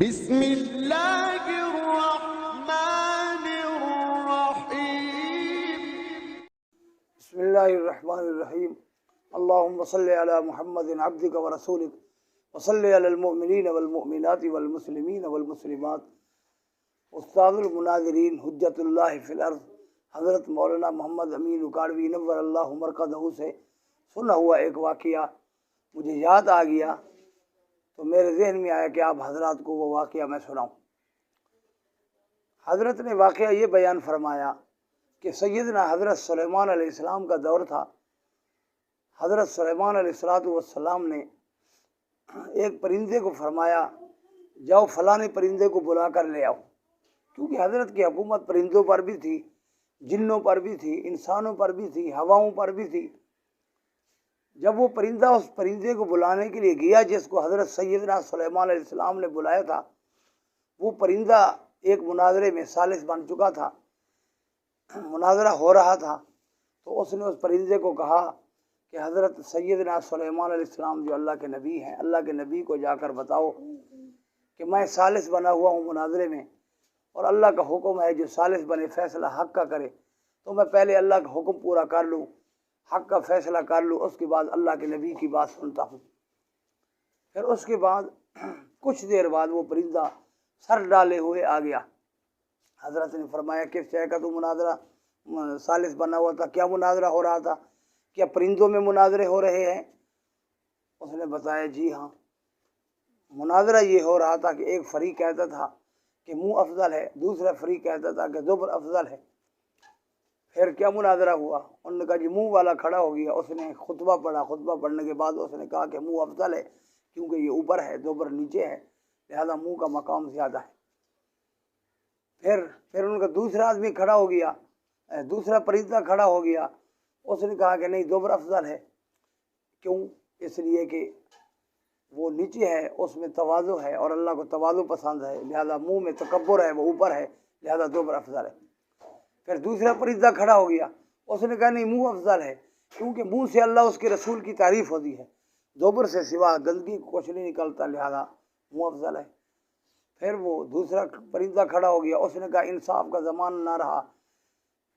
بسم اللہ الرحمن الرحیم۔ بسم اللہ الرحمن الرحیم۔ اللہم صلی علی محمد عبدک ورسولک وصلی علی المؤمنین والمؤمنات والمسلمین والمسلمات۔ استاد المناظرین، حجت اللہ فی الارض، حضرت مولانا محمد امین اکاڑوی نور اللہ مرقدہ سے سنا ہوا ایک واقعہ مجھے یاد آ گیا تو میرے ذہن میں آیا کہ آپ حضرات کو وہ واقعہ میں سناؤں۔ حضرت نے واقعہ یہ بیان فرمایا کہ سیدنا حضرت سلیمان علیہ السلام کا دور تھا۔ حضرت سلیمان علیہ السلام نے ایک پرندے کو فرمایا جاؤ فلانے پرندے کو بلا کر لے آؤ، کیونکہ حضرت کی حکومت پرندوں پر بھی تھی، جنوں پر بھی تھی، انسانوں پر بھی تھی، ہواؤں پر بھی تھی۔ جب وہ پرندہ اس پرندے کو بلانے کے لیے گیا جس کو حضرت سیدنا سلیمان علیہ السلام نے بلایا تھا، وہ پرندہ ایک مناظرے میں ثالث بن چکا تھا، مناظرہ ہو رہا تھا، تو اس نے اس پرندے کو کہا کہ حضرت سیدنا سلیمان علیہ السلام جو اللہ کے نبی ہیں، اللہ کے نبی کو جا کر بتاؤ کہ میں ثالث بنا ہوا ہوں مناظرے میں، اور اللہ کا حکم ہے جو ثالث بنے فیصلہ حق کا کرے، تو میں پہلے اللہ کا حکم پورا کر لوں، حق کا فیصلہ کر لوں، اس کے بعد اللہ کے نبی کی بات سنتا ہوں۔ پھر اس کے بعد کچھ دیر بعد وہ پرندہ سر ڈالے ہوئے آ گیا۔ حضرت نے فرمایا کس شے کا تو مناظرہ ثالث بنا ہوا تھا، کیا مناظرہ ہو رہا تھا؟ کیا پرندوں میں مناظرے ہو رہے ہیں؟ اس نے بتایا جی ہاں، مناظرہ یہ ہو رہا تھا کہ ایک فریق کہتا تھا کہ منہ افضل ہے، دوسرا فریق کہتا تھا کہ زبر افضل ہے۔ پھر کیا مناظرہ ہوا؟ انہوں نے کہا جی منہ والا کھڑا ہو گیا، اس نے خطبہ پڑھا، خطبہ پڑھنے کے بعد اس نے کہا کہ منہ افضل ہے کیونکہ یہ اوپر ہے، زبر نیچے ہے، لہذا منہ کا مقام زیادہ ہے۔ پھر ان کا دوسرا آدمی کھڑا ہو گیا، دوسرا پرندہ کھڑا ہو گیا، اس نے کہا کہ نہیں زبر افضل ہے، کیوں؟ اس لیے کہ وہ نیچے ہے، اس میں تواضع ہے اور اللہ کو تواضع پسند ہے، لہذا منہ میں تکبر ہے، وہ اوپر ہے، لہذا زبر افضل ہے۔ پھر دوسرا پرندہ کھڑا ہو گیا، اس نے کہا نہیں منہ افضل ہے کیونکہ منہ سے اللہ اس کے رسول کی تعریف ہوتی ہے، زبر سے سوا گندگی کچھ نہیں نکلتا، لہذا منہ افضل ہے۔ پھر وہ دوسرا پرندہ کھڑا ہو گیا، اس نے کہا انصاف کا زمانہ نہ رہا،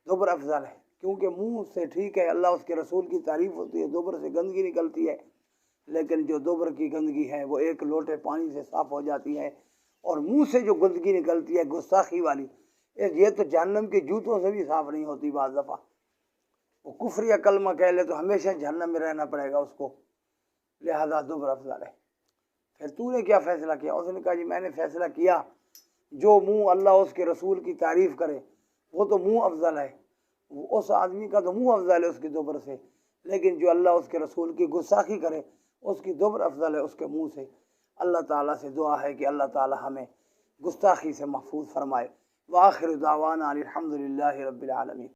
زبر افضل ہے کیونکہ منہ سے ٹھیک ہے اللہ اس کے رسول کی تعریف ہوتی ہے، زبر سے گندگی نکلتی ہے، لیکن جو زبر کی گندگی ہے وہ ایک لوٹے پانی سے صاف ہو جاتی ہے، اور منہ سے جو گندگی نکلتی ہے گستاخی والی، یہ تو جہنم کے جوتوں سے بھی صاف نہیں ہوتی۔ بعض دفعہ وہ کفر یا کلمہ کہہ لے تو ہمیشہ جہنم میں رہنا پڑے گا اس کو، لہذا زبر افضل ہے۔ پھر تو نے کیا فیصلہ کیا؟ اس نے کہا جی میں نے فیصلہ کیا جو منہ اللہ اس کے رسول کی تعریف کرے وہ تو منہ افضل ہے، اس آدمی کا تو منہ افضل ہے اس کی زبر سے، لیکن جو اللہ اس کے رسول کی گستاخی کرے اس کی زبر افضل ہے اس کے منہ سے۔ اللہ تعالیٰ سے دعا ہے کہ اللہ تعالیٰ ہمیں گستاخی سے محفوظ فرمائے۔ وآخر دعوانا الحمد للہ رب العالمین۔